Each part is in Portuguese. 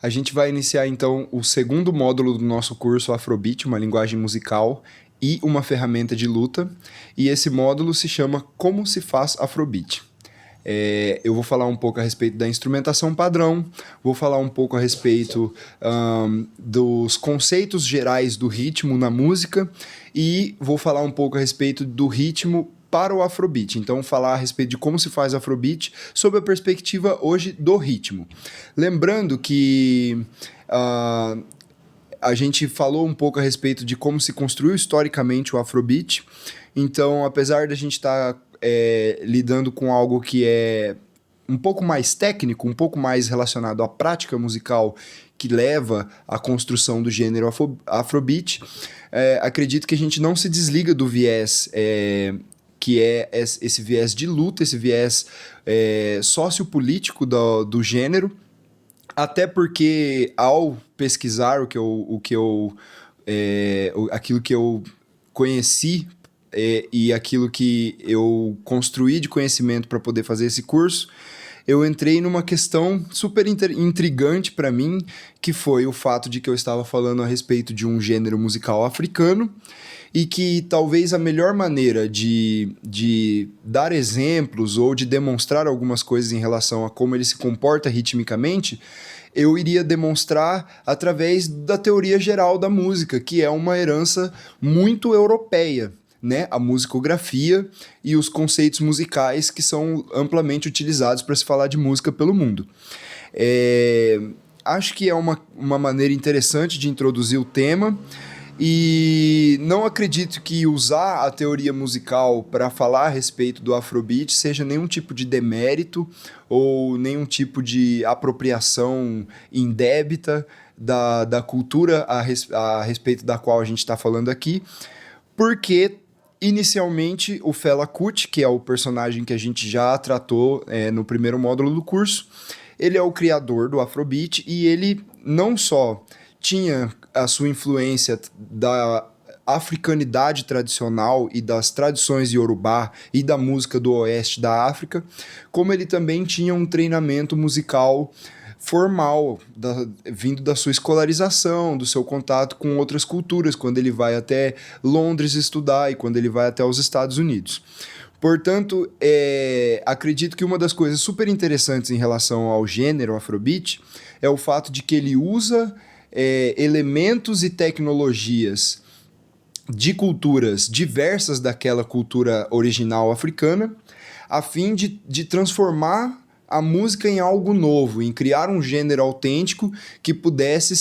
A gente vai iniciar então o segundo módulo do nosso curso Afrobeat, uma linguagem musical e uma ferramenta de luta. E esse módulo se chama Como se faz Afrobeat. Eu vou falar um pouco a respeito da instrumentação padrão, vou falar um pouco a respeito dos conceitos gerais do ritmo na música e vou falar um pouco a respeito do ritmo para o Afrobeat. Então, falar a respeito de como se faz Afrobeat sob a perspectiva hoje do ritmo. Lembrando que a gente falou um pouco a respeito de como se construiu historicamente o Afrobeat. Então, apesar da gente estar lidando com algo que é um pouco mais técnico, um pouco mais relacionado à prática musical que leva à construção do gênero Afrobeat, acredito que a gente não se desliga do viés que é esse viés de luta, esse viés sociopolítico do gênero, até porque ao pesquisar aquilo que eu conheci e aquilo que eu construí de conhecimento para poder fazer esse curso, eu entrei numa questão super intrigante para mim, que foi o fato de que eu estava falando a respeito de um gênero musical africano e que talvez a melhor maneira de dar exemplos ou de demonstrar algumas coisas em relação a como ele se comporta ritmicamente, eu iria demonstrar através da teoria geral da música, que é uma herança muito europeia, né? A musicografia e os conceitos musicais que são amplamente utilizados para se falar de música pelo mundo. Acho que é uma maneira interessante de introduzir o tema e não acredito que usar a teoria musical para falar a respeito do Afrobeat seja nenhum tipo de demérito ou nenhum tipo de apropriação indébita da cultura a respeito da qual a gente está falando aqui, porque inicialmente o Fela Kuti, que é o personagem que a gente já tratou no primeiro módulo do curso, ele é o criador do Afrobeat e ele não só tinha a sua influência da africanidade tradicional e das tradições iorubá e da música do oeste da África, como ele também tinha um treinamento musical formal, vindo da sua escolarização, do seu contato com outras culturas, quando ele vai até Londres estudar e quando ele vai até os Estados Unidos. Portanto, acredito que uma das coisas super interessantes em relação ao gênero Afrobeat é o fato de que ele usa elementos e tecnologias de culturas diversas daquela cultura original africana, a fim de transformar a música em algo novo, em criar um gênero autêntico que pudesse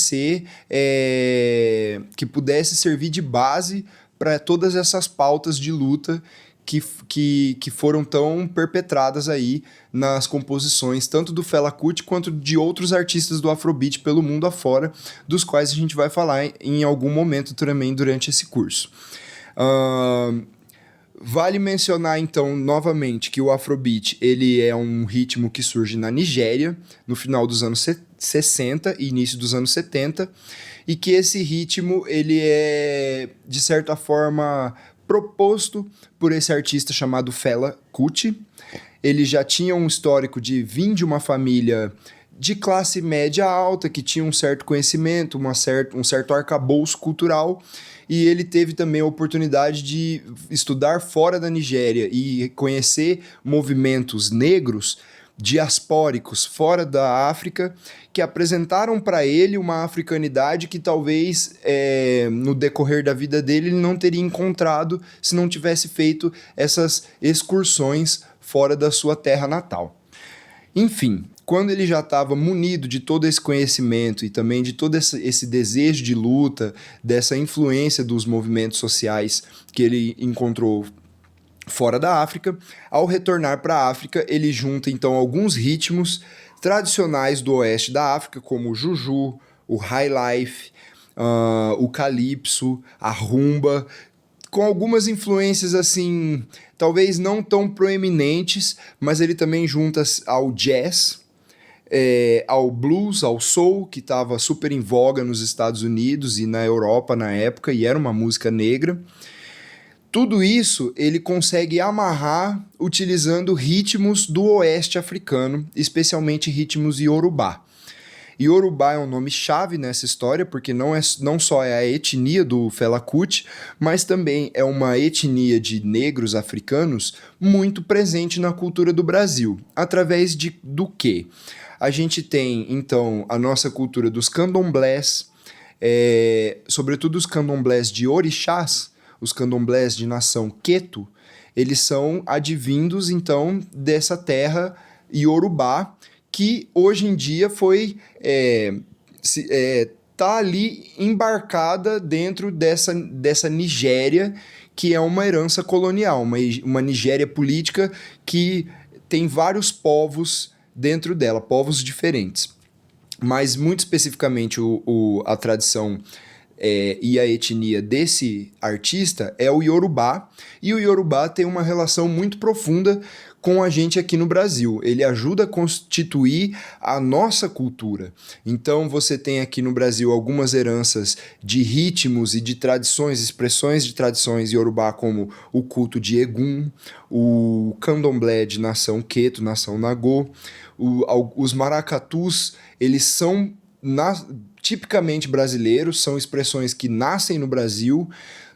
servir de base para todas essas pautas de luta que foram tão perpetradas aí nas composições tanto do Fela Kuti quanto de outros artistas do Afrobeat pelo mundo afora, dos quais a gente vai falar em algum momento também durante esse curso. Vale mencionar, então, novamente, que o Afrobeat ele é um ritmo que surge na Nigéria, no final dos anos 60 e início dos anos 70, e que esse ritmo ele é, de certa forma, proposto por esse artista chamado Fela Kuti. Ele já tinha um histórico de vir de uma família de classe média alta, que tinha um certo conhecimento, um certo arcabouço cultural, e ele teve também a oportunidade de estudar fora da Nigéria e conhecer movimentos negros diaspóricos fora da África que apresentaram para ele uma africanidade que talvez no decorrer da vida dele ele não teria encontrado se não tivesse feito essas excursões fora da sua terra natal. Enfim, quando ele já estava munido de todo esse conhecimento e também de todo esse desejo de luta, dessa influência dos movimentos sociais que ele encontrou fora da África, ao retornar para a África, ele junta então alguns ritmos tradicionais do oeste da África, como o juju, o high life, o calypso, a rumba, com algumas influências assim, talvez não tão proeminentes, mas ele também junta ao jazz, ao blues, ao soul, que estava super em voga nos Estados Unidos e na Europa na época, e era uma música negra. Tudo isso ele consegue amarrar utilizando ritmos do oeste africano, especialmente ritmos iorubá. Yorubá é um nome-chave nessa história, porque não só é a etnia do Fela Kuti, mas também é uma etnia de negros africanos muito presente na cultura do Brasil. Através do quê? A gente tem, então, a nossa cultura dos candomblés, sobretudo os candomblés de orixás, os candomblés de nação Queto, eles são advindos, então, dessa terra Yorubá, que hoje em dia tá ali embarcada dentro dessa Nigéria, que é uma herança colonial, uma Nigéria política que tem vários povos dentro dela, povos diferentes. Mas, muito especificamente, a tradição e a etnia desse artista é o Yorubá, e o Yorubá tem uma relação muito profunda com a gente aqui no Brasil. Ele ajuda a constituir a nossa cultura. Então você tem aqui no Brasil algumas heranças de ritmos e de tradições, expressões de tradições Yorubá, como o culto de Egum, o candomblé de nação Queto, nação Nagô, os maracatus, eles são tipicamente brasileiros, são expressões que nascem no Brasil,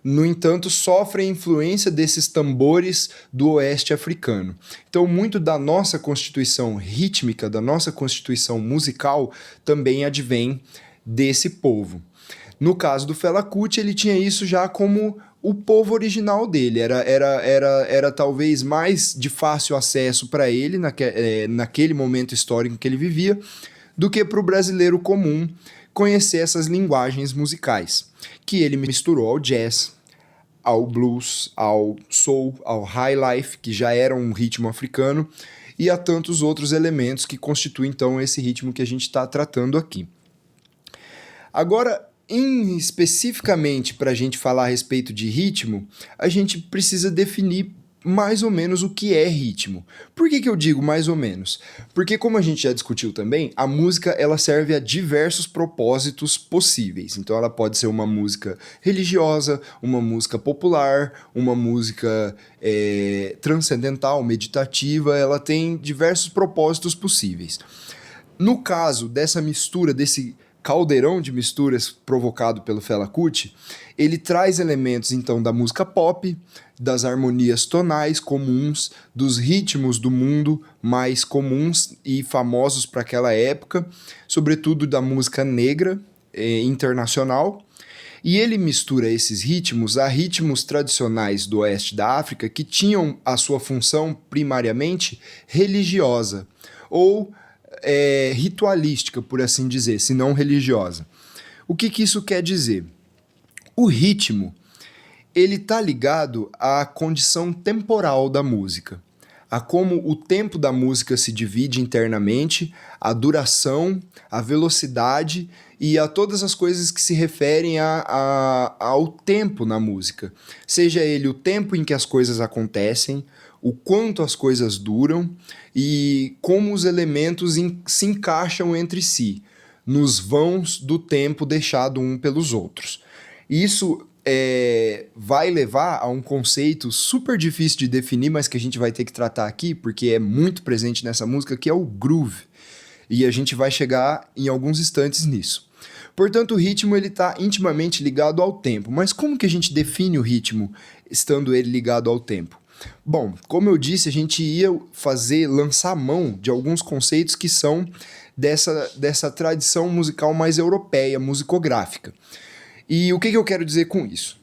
no entanto, sofrem influência desses tambores do oeste africano. Então, muito da nossa constituição rítmica, da nossa constituição musical, também advém desse povo. No caso do Fela Kuti, ele tinha isso já como o povo original dele, era talvez mais de fácil acesso para ele, naquele momento histórico que ele vivia, do que para o brasileiro comum conhecer essas linguagens musicais, que ele misturou ao jazz, ao blues, ao soul, ao high life, que já era um ritmo africano, e a tantos outros elementos que constituem então esse ritmo que a gente está tratando aqui. Agora, especificamente para a gente falar a respeito de ritmo, a gente precisa definir mais ou menos o que é ritmo. Por que eu digo mais ou menos? Porque, como a gente já discutiu também, a música ela serve a diversos propósitos possíveis. Então ela pode ser uma música religiosa, uma música popular, uma música transcendental, meditativa, ela tem diversos propósitos possíveis. No caso dessa mistura, desse caldeirão de misturas provocado pelo Fela Kuti, ele traz elementos então da música pop, das harmonias tonais comuns, dos ritmos do mundo mais comuns e famosos para aquela época, sobretudo da música negra internacional, e ele mistura esses ritmos a ritmos tradicionais do oeste da África que tinham a sua função primariamente religiosa ou ritualística, por assim dizer, se não religiosa. O que isso quer dizer? O ritmo, ele está ligado à condição temporal da música, a como o tempo da música se divide internamente, a duração, a velocidade e a todas as coisas que se referem ao tempo na música. Seja ele o tempo em que as coisas acontecem, o quanto as coisas duram e como os elementos se encaixam entre si, nos vãos do tempo deixado um pelos outros. Isso vai levar a um conceito super difícil de definir, mas que a gente vai ter que tratar aqui, porque é muito presente nessa música, que é o groove. E a gente vai chegar em alguns instantes nisso. Portanto, o ritmo está intimamente ligado ao tempo. Mas como que a gente define o ritmo, estando ele ligado ao tempo? Bom, como eu disse, a gente ia lançar mão de alguns conceitos que são dessa tradição musical mais europeia, musicográfica. E o que eu quero dizer com isso?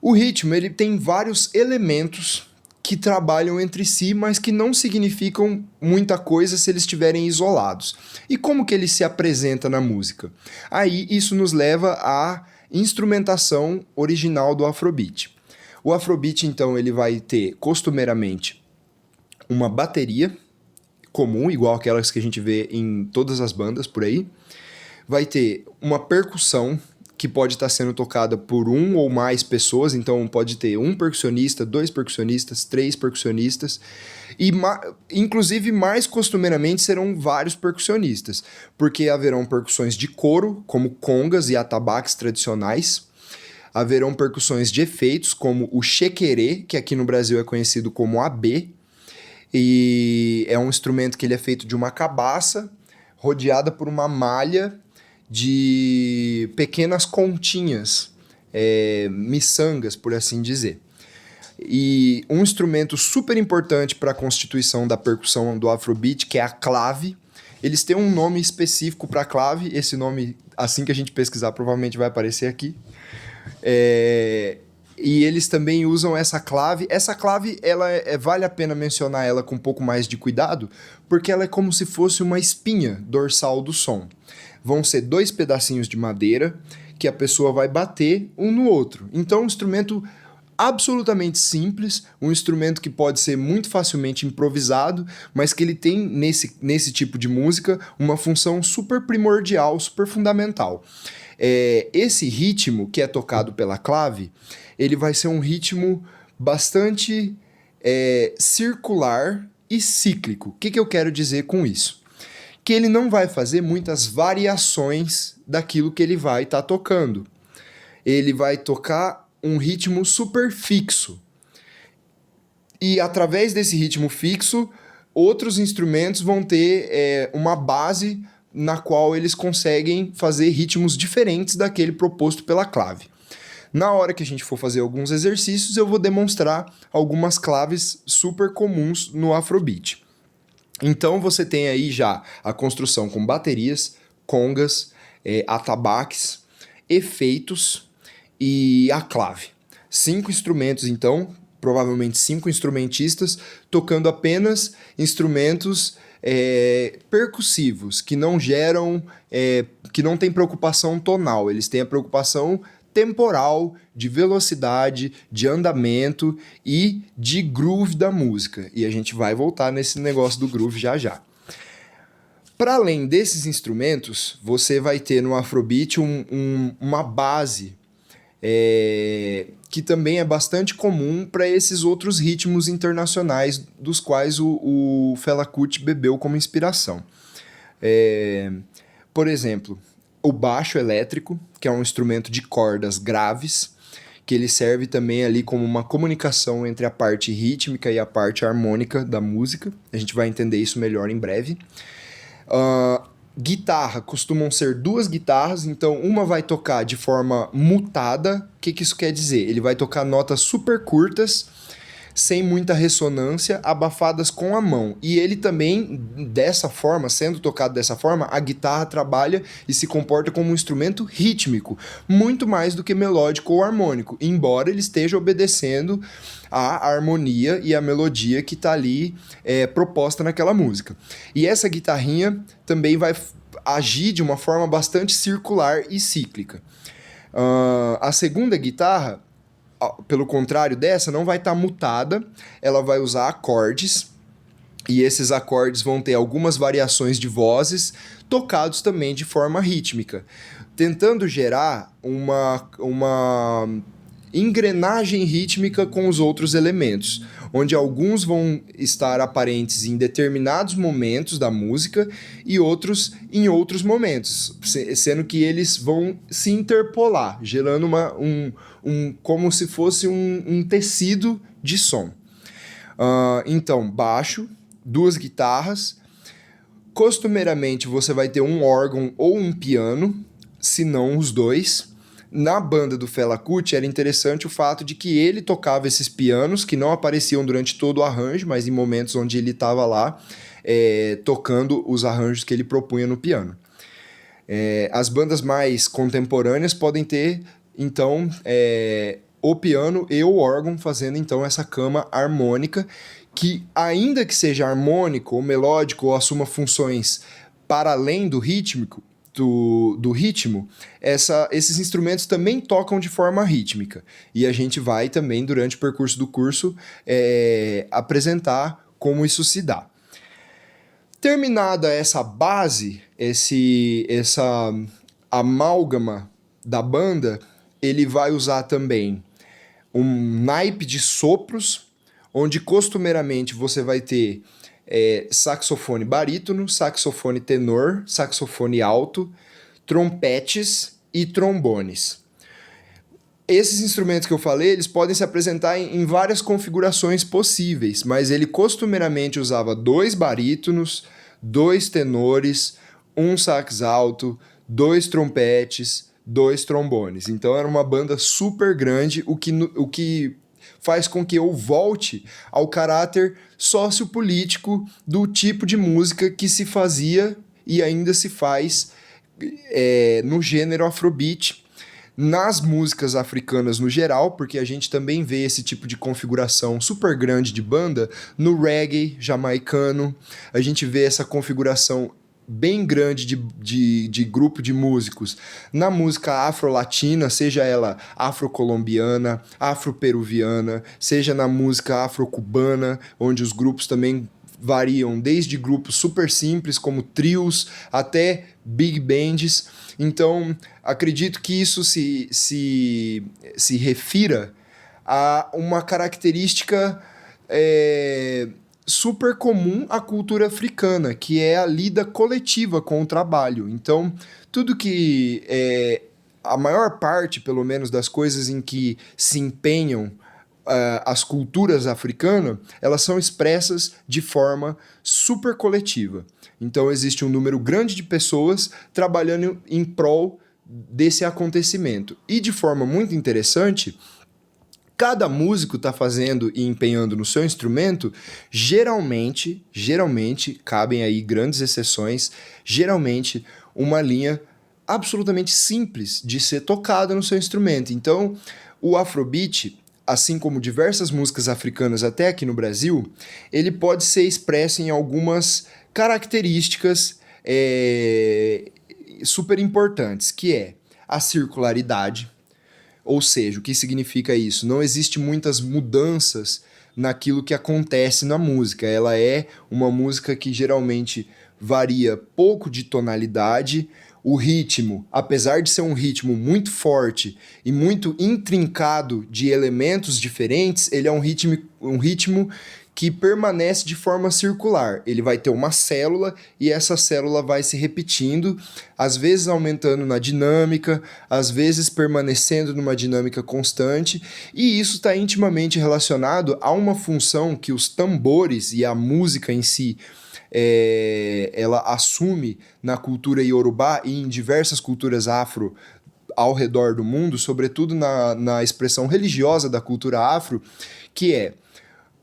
O ritmo ele tem vários elementos que trabalham entre si, mas que não significam muita coisa se eles estiverem isolados. E como que ele se apresenta na música? Aí isso nos leva à instrumentação original do Afrobeat. O Afrobeat, então, ele vai ter costumeiramente uma bateria comum, igual aquelas que a gente vê em todas as bandas por aí. Vai ter uma percussão que pode estar sendo tocada por um ou mais pessoas, então pode ter um percussionista, 2 percussionistas, 3 percussionistas, e inclusive mais costumeiramente serão vários percussionistas, porque haverão percussões de couro, como congas e atabaques tradicionais, haverão percussões de efeitos, como o chequerê, que aqui no Brasil é conhecido como AB, e é um instrumento que ele é feito de uma cabaça, rodeada por uma malha de pequenas continhas, miçangas, por assim dizer. E um instrumento super importante para a constituição da percussão do Afrobeat, que é a clave. Eles têm um nome específico para a clave, esse nome, assim que a gente pesquisar, provavelmente vai aparecer aqui. E eles também usam essa clave. Essa clave, vale a pena mencionar ela com um pouco mais de cuidado, porque ela é como se fosse uma espinha dorsal do som. Vão ser 2 pedacinhos de madeira que a pessoa vai bater um no outro. Então, um instrumento absolutamente simples, um instrumento que pode ser muito facilmente improvisado, mas que ele tem, nesse tipo de música, uma função super primordial, super fundamental. Esse ritmo que é tocado pela clave, ele vai ser um ritmo bastante circular e cíclico. O que eu quero dizer com isso? Que ele não vai fazer muitas variações daquilo que ele vai estar tocando. Ele vai tocar um ritmo super fixo. E através desse ritmo fixo, outros instrumentos vão ter uma base na qual eles conseguem fazer ritmos diferentes daquele proposto pela clave. Na hora que a gente for fazer alguns exercícios, eu vou demonstrar algumas claves super comuns no Afrobeat. Então você tem aí já a construção com baterias, congas, atabaques, efeitos e a clave. 5 instrumentos, então, provavelmente 5 instrumentistas, tocando apenas instrumentos percussivos, que não geram, que não tem preocupação tonal, eles têm a preocupação temporal, de velocidade, de andamento e de groove da música. E a gente vai voltar nesse negócio do groove já já. Para além desses instrumentos, você vai ter no Afrobeat uma base que também é bastante comum para esses outros ritmos internacionais dos quais o Fela Kuti bebeu como inspiração. Por exemplo, o baixo elétrico, que é um instrumento de cordas graves, que ele serve também ali como uma comunicação entre a parte rítmica e a parte harmônica da música. A gente vai entender isso melhor em breve. Guitarra, costumam ser 2 guitarras, então uma vai tocar de forma mutada. O que isso quer dizer? Ele vai tocar notas super curtas, sem muita ressonância, abafadas com a mão. E ele também, dessa forma, sendo tocado dessa forma, a guitarra trabalha e se comporta como um instrumento rítmico, muito mais do que melódico ou harmônico, embora ele esteja obedecendo a harmonia e a melodia que está ali proposta naquela música. E essa guitarrinha também vai agir de uma forma bastante circular e cíclica. A segunda guitarra, pelo contrário dessa, não vai estar mutada, ela vai usar acordes, e esses acordes vão ter algumas variações de vozes, tocados também de forma rítmica, tentando gerar uma engrenagem rítmica com os outros elementos, onde alguns vão estar aparentes em determinados momentos da música e outros em outros momentos, sendo que eles vão se interpolar, gerando como se fosse um tecido de som. Então, baixo, 2 guitarras, costumeiramente você vai ter um órgão ou um piano, se não os 2. Na banda do Fela Kuti era interessante o fato de que ele tocava esses pianos, que não apareciam durante todo o arranjo, mas em momentos onde ele estava lá tocando os arranjos que ele propunha no piano. As bandas mais contemporâneas podem ter, então, o piano e o órgão fazendo, então, essa cama harmônica, que ainda que seja harmônico ou melódico ou assuma funções para além do rítmico, do ritmo, esses instrumentos também tocam de forma rítmica. E a gente vai também, durante o percurso do curso, apresentar como isso se dá. Terminada essa base, essa amálgama da banda, ele vai usar também um naipe de sopros, onde costumeiramente você vai ter saxofone barítono, saxofone tenor, saxofone alto, trompetes e trombones. Esses instrumentos que eu falei, eles podem se apresentar em várias configurações possíveis, mas ele costumeiramente usava 2 barítonos, 2 tenores, um sax alto, 2 trompetes, 2 trombones. Então era uma banda super grande, o que faz com que eu volte ao caráter sociopolítico do tipo de música que se fazia e ainda se faz no gênero Afrobeat, nas músicas africanas no geral, porque a gente também vê esse tipo de configuração super grande de banda no reggae jamaicano, a gente vê essa configuração bem grande de grupo de músicos na música afro-latina, seja ela afro-colombiana, afro-peruviana, seja na música afro-cubana, onde os grupos também variam desde grupos super simples, como trios, até big bands. Então, acredito que isso se refira a uma característica super comum à cultura africana, que é a lida coletiva com o trabalho. Então, tudo que a maior parte, pelo menos, das coisas em que se empenham as culturas africanas, elas são expressas de forma super coletiva. Então existe um número grande de pessoas trabalhando em prol desse acontecimento. E de forma muito interessante, cada músico está fazendo e empenhando no seu instrumento, geralmente, cabem aí grandes exceções, geralmente uma linha absolutamente simples de ser tocada no seu instrumento. Então, o Afrobeat, assim como diversas músicas africanas até aqui no Brasil, ele pode ser expresso em algumas características super importantes, que é a circularidade, ou seja, o que significa isso? Não existe muitas mudanças naquilo que acontece na música. Ela é uma música que geralmente varia pouco de tonalidade. O ritmo, apesar de ser um ritmo muito forte e muito intrincado de elementos diferentes, ele é um ritmo que permanece de forma circular. Ele vai ter uma célula e essa célula vai se repetindo, às vezes aumentando na dinâmica, às vezes permanecendo numa dinâmica constante, e isso está intimamente relacionado a uma função que os tambores e a música em si ela assume na cultura iorubá e em diversas culturas afro ao redor do mundo, sobretudo na expressão religiosa da cultura afro, que é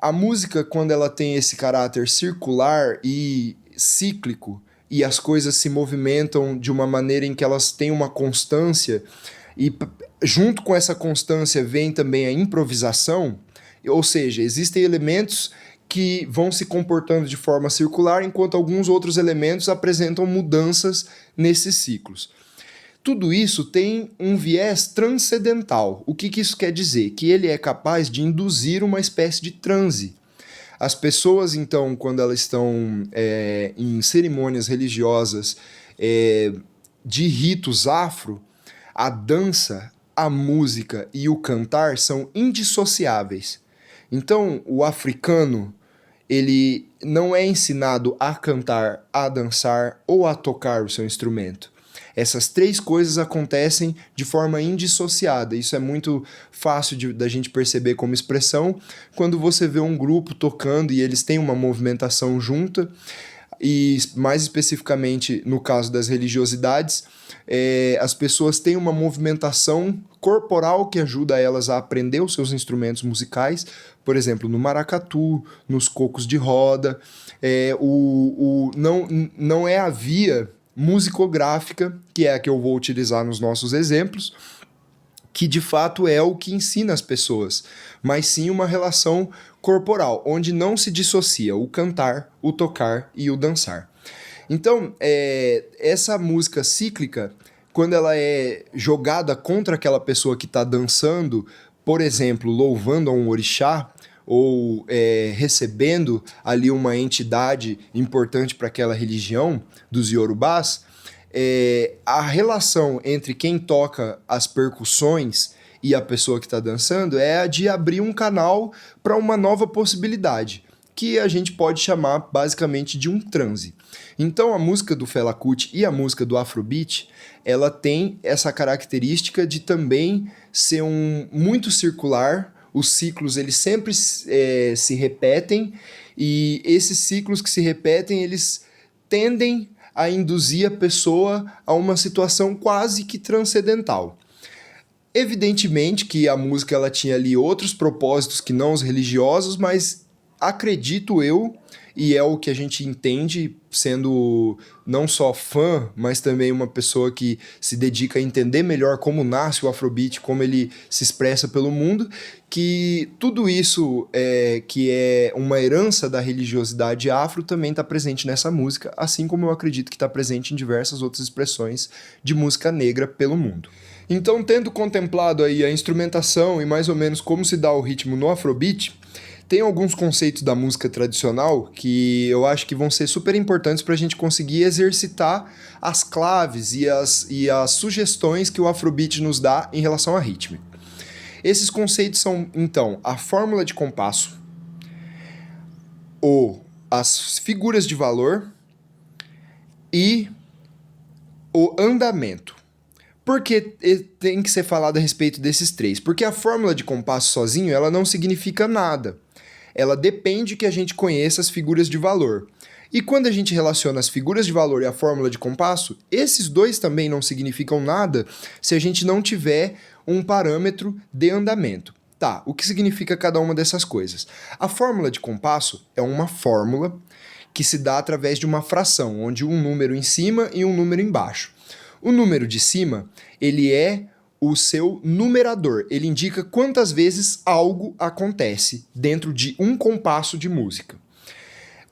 a música, quando ela tem esse caráter circular e cíclico, e as coisas se movimentam de uma maneira em que elas têm uma constância, e junto com essa constância vem também a improvisação, ou seja, existem elementos que vão se comportando de forma circular, enquanto alguns outros elementos apresentam mudanças nesses ciclos. Tudo isso tem um viés transcendental. O que isso quer dizer? Que ele é capaz de induzir uma espécie de transe. As pessoas, então, quando elas estão em cerimônias religiosas de ritos afro, a dança, a música e o cantar são indissociáveis. Então, o africano, ele não é ensinado a cantar, a dançar ou a tocar o seu instrumento. Essas três coisas acontecem de forma indissociada. Isso é muito fácil da gente perceber como expressão quando você vê um grupo tocando e eles têm uma movimentação junta. E mais especificamente no caso das religiosidades, as pessoas têm uma movimentação corporal que ajuda elas a aprender os seus instrumentos musicais, por exemplo, no maracatu, nos cocos de roda. Não é a via musicográfica, que é a que eu vou utilizar nos nossos exemplos, que de fato é o que ensina as pessoas, mas sim uma relação corporal, onde não se dissocia o cantar, o tocar e o dançar. Então, essa música cíclica, quando ela é jogada contra aquela pessoa que está dançando, por exemplo, louvando a um orixá, ou recebendo ali uma entidade importante para aquela religião dos iorubás, a relação entre quem toca as percussões e a pessoa que está dançando é a de abrir um canal para uma nova possibilidade, que a gente pode chamar basicamente de um transe. Então a música do Fela Kuti e a música do Afrobeat, ela tem essa característica de também ser muito circular. Os ciclos eles sempre se repetem, e esses ciclos que se repetem, eles tendem a induzir a pessoa a uma situação quase que transcendental. Evidentemente que a música ela tinha ali outros propósitos que não os religiosos, mas acredito eu, e é o que a gente entende, sendo não só fã, mas também uma pessoa que se dedica a entender melhor como nasce o Afrobeat, como ele se expressa pelo mundo, que tudo isso que é uma herança da religiosidade afro também está presente nessa música, assim como eu acredito que está presente em diversas outras expressões de música negra pelo mundo. Então, tendo contemplado aí a instrumentação e mais ou menos como se dá o ritmo no Afrobeat, tem alguns conceitos da música tradicional que eu acho que vão ser super importantes para a gente conseguir exercitar as claves e as sugestões que o Afrobeat nos dá em relação a ritmo. Esses conceitos são, então, a fórmula de compasso, as figuras de valor e o andamento. Por que tem que ser falado a respeito desses três? Porque a fórmula de compasso sozinho ela não significa nada. Ela depende que a gente conheça as figuras de valor. E quando a gente relaciona as figuras de valor e a fórmula de compasso, esses dois também não significam nada se a gente não tiver um parâmetro de andamento. Tá, o que significa cada uma dessas coisas? A fórmula de compasso é uma fórmula que se dá através de uma fração, onde um número em cima e um número embaixo. O número de cima, ele é o seu numerador. Ele indica quantas vezes algo acontece dentro de um compasso de música.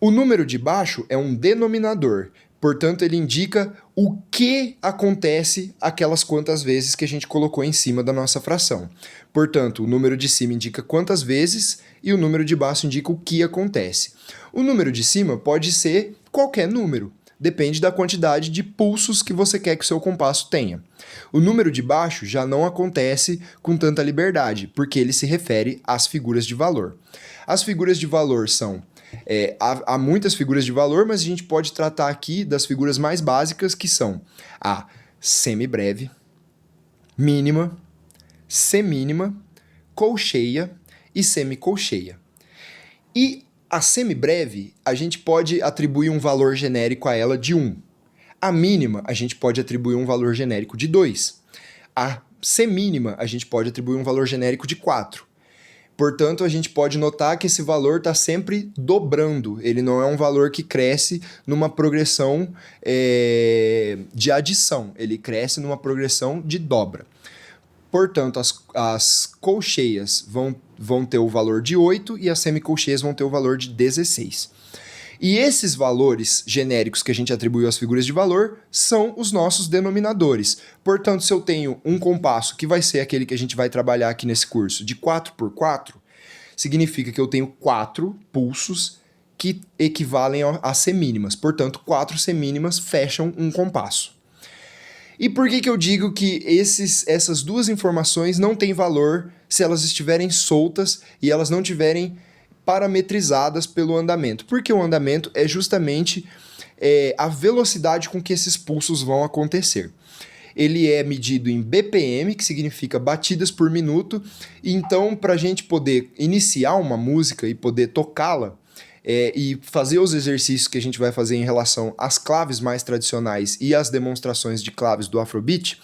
O número de baixo é um denominador. Portanto, ele indica o que acontece aquelas quantas vezes que a gente colocou em cima da nossa fração. Portanto, o número de cima indica quantas vezes e o número de baixo indica o que acontece. O número de cima pode ser qualquer número. Depende da quantidade de pulsos que você quer que o seu compasso tenha. O número de baixo já não acontece com tanta liberdade, porque ele se refere às figuras de valor. As figuras de valor são... há muitas figuras de valor, mas a gente pode tratar aqui das figuras mais básicas, que são a semibreve, mínima, semínima, colcheia e semicolcheia. E a semibreve, a gente pode atribuir um valor genérico a ela de 1. A mínima, a gente pode atribuir um valor genérico de 2. A semínima, a gente pode atribuir um valor genérico de 4. Portanto, a gente pode notar que esse valor está sempre dobrando. Ele não é um valor que cresce numa progressão de adição. Ele cresce numa progressão de dobra. Portanto, as colcheias vão ter o valor de 8 e as semicolcheias vão ter o valor de 16. E esses valores genéricos que a gente atribuiu às figuras de valor são os nossos denominadores. Portanto, se eu tenho um compasso, que vai ser aquele que a gente vai trabalhar aqui nesse curso, de 4x4, significa que eu tenho 4 pulsos que equivalem a semínimas. Portanto, 4 semínimas fecham um compasso. E por que eu digo que essas duas informações não têm valor se elas estiverem soltas e elas não estiverem parametrizadas pelo andamento? Porque o andamento é justamente a velocidade com que esses pulsos vão acontecer. Ele é medido em BPM, que significa batidas por minuto, e então para a gente poder iniciar uma música e poder tocá-la, e fazer os exercícios que a gente vai fazer em relação às claves mais tradicionais e às demonstrações de claves do Afrobeat,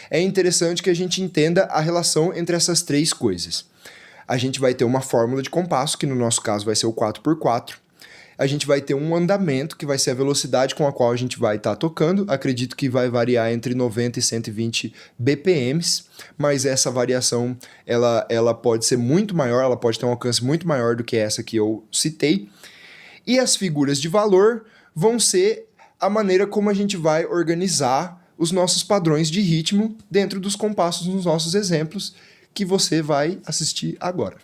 é interessante que a gente entenda a relação entre essas três coisas. A gente vai ter uma fórmula de compasso, que no nosso caso vai ser o 4x4. A gente vai ter um andamento, que vai ser a velocidade com a qual a gente vai estar tocando. Acredito que vai variar entre 90 e 120 BPMs, mas essa variação ela pode ser muito maior, ela pode ter um alcance muito maior do que essa que eu citei. E as figuras de valor vão ser a maneira como a gente vai organizar os nossos padrões de ritmo dentro dos compassos nos nossos exemplos, que você vai assistir agora.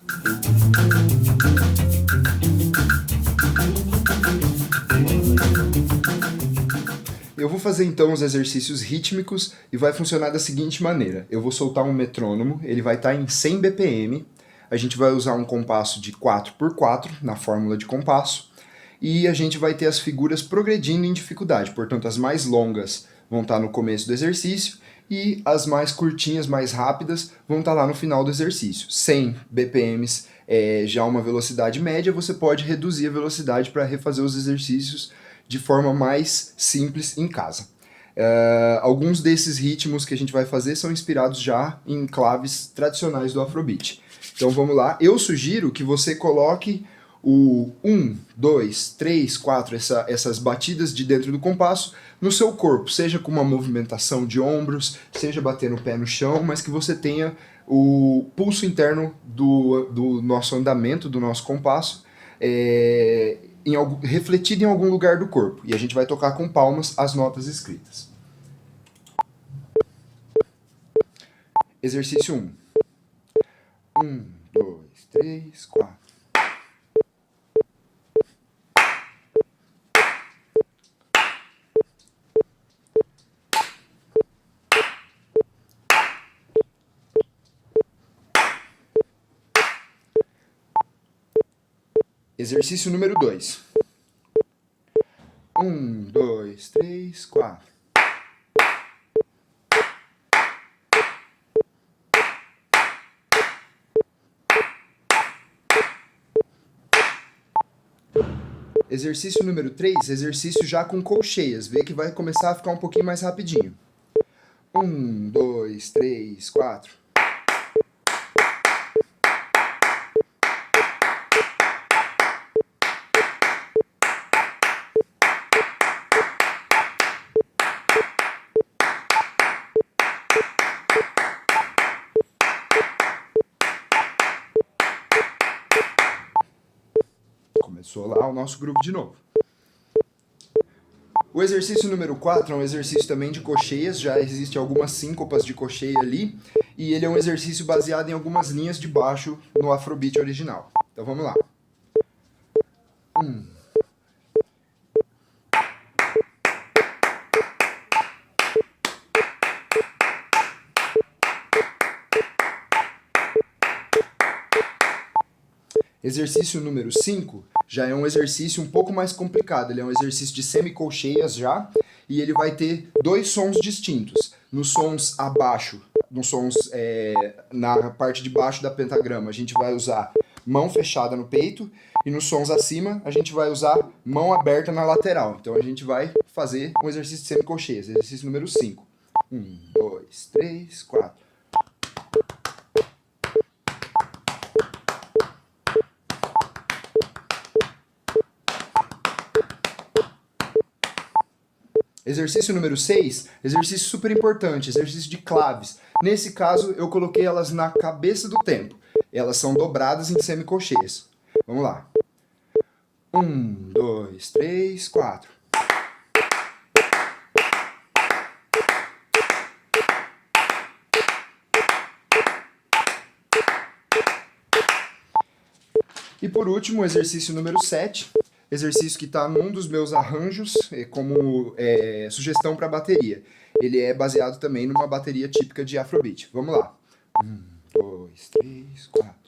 Eu vou fazer então os exercícios rítmicos e vai funcionar da seguinte maneira. Eu vou soltar um metrônomo, ele vai estar em 100 BPM, a gente vai usar um compasso de 4x4 na fórmula de compasso, e a gente vai ter as figuras progredindo em dificuldade, portanto as mais longas vão estar no começo do exercício e as mais curtinhas, mais rápidas, vão estar lá no final do exercício. 100 BPMs é já uma velocidade média, você pode reduzir a velocidade para refazer os exercícios de forma mais simples em casa. Alguns desses ritmos que a gente vai fazer são inspirados já em claves tradicionais do Afrobeat. Então vamos lá, eu sugiro que você coloque o 1, 2, 3, 4, essas batidas de dentro do compasso no seu corpo, seja com uma movimentação de ombros, seja batendo o pé no chão, mas que você tenha o pulso interno do nosso andamento, do nosso compasso, refletido em algum lugar do corpo. E a gente vai tocar com palmas as notas escritas. Exercício 1. 1, 2, 3, 4. Exercício número 2. 1, 2, 3, 4. Exercício número 3, exercício já com colcheias. Vê que vai começar a ficar um pouquinho mais rapidinho. 1, 2, 3, 4. Começou lá o nosso grupo de novo. O exercício número 4 é um exercício também de cocheias, já existem algumas síncopas de cocheia ali, e ele é um exercício baseado em algumas linhas de baixo no Afrobeat original. Então vamos lá. 1. Exercício número 5 já é um exercício um pouco mais complicado. Ele é um exercício de semicolcheias já, e ele vai ter dois sons distintos. Nos sons abaixo, nos sons na parte de baixo da pentagrama, a gente vai usar mão fechada no peito, e nos sons acima, a gente vai usar mão aberta na lateral. Então a gente vai fazer um exercício de semicolcheias, exercício número 5. 1, 2, 3, 4. Exercício número 6, exercício super importante, exercício de claves. Nesse caso, eu coloquei elas na cabeça do tempo. Elas são dobradas em semicolcheias. Vamos lá. 1, 2, 3, 4. E por último, o exercício número 7. Exercício que está num dos meus arranjos como sugestão para bateria. Ele é baseado também numa bateria típica de Afrobeat. Vamos lá. 1, 2, 3, 4.